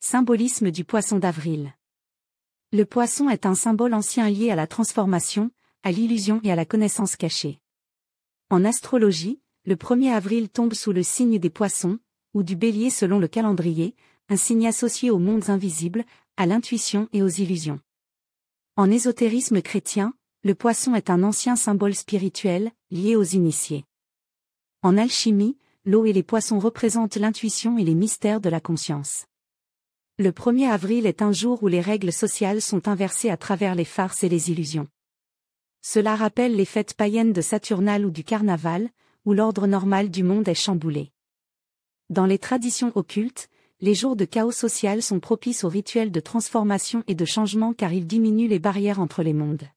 Symbolisme du poisson d'avril. Le poisson est un symbole ancien lié à la transformation, à l'illusion et à la connaissance cachée. En astrologie, le 1er avril tombe sous le signe des poissons, ou du bélier selon le calendrier, un signe associé aux mondes invisibles, à l'intuition et aux illusions. En ésotérisme chrétien, le poisson est un ancien symbole spirituel, lié aux initiés. En alchimie, l'eau et les poissons représentent l'intuition et les mystères de la conscience. Le 1er avril est un jour où les règles sociales sont inversées à travers les farces et les illusions. Cela rappelle les fêtes païennes de Saturnale ou du carnaval, où l'ordre normal du monde est chamboulé. Dans les traditions occultes, les jours de chaos social sont propices aux rituels de transformation et de changement car ils diminuent les barrières entre les mondes.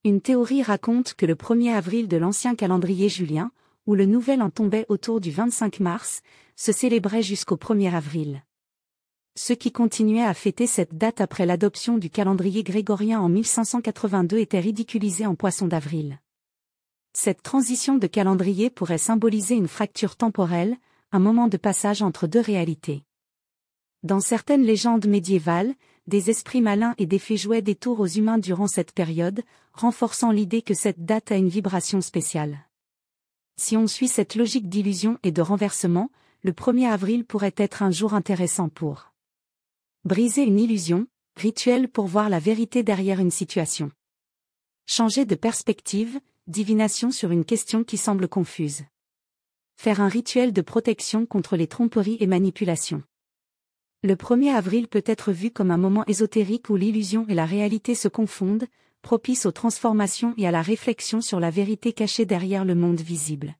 Une théorie raconte que le 1er avril de l'ancien calendrier julien, où le nouvel an tombait autour du 25 mars, se célébrait jusqu'au 1er avril. Ceux qui continuaient à fêter cette date après l'adoption du calendrier grégorien en 1582 étaient ridiculisés en poisson d'avril. Cette transition de calendrier pourrait symboliser une fracture temporelle, un moment de passage entre deux réalités. Dans certaines légendes médiévales, des esprits malins et des fées jouaient des tours aux humains durant cette période, renforçant l'idée que cette date a une vibration spéciale. Si on suit cette logique d'illusion et de renversement, le 1er avril pourrait être un jour intéressant pour briser une illusion, rituel pour voir la vérité derrière une situation. Changer de perspective, divination sur une question qui semble confuse. Faire un rituel de protection contre les tromperies et manipulations. Le 1er avril peut être vu comme un moment ésotérique où l'illusion et la réalité se confondent, propice aux transformations et à la réflexion sur la vérité cachée derrière le monde visible.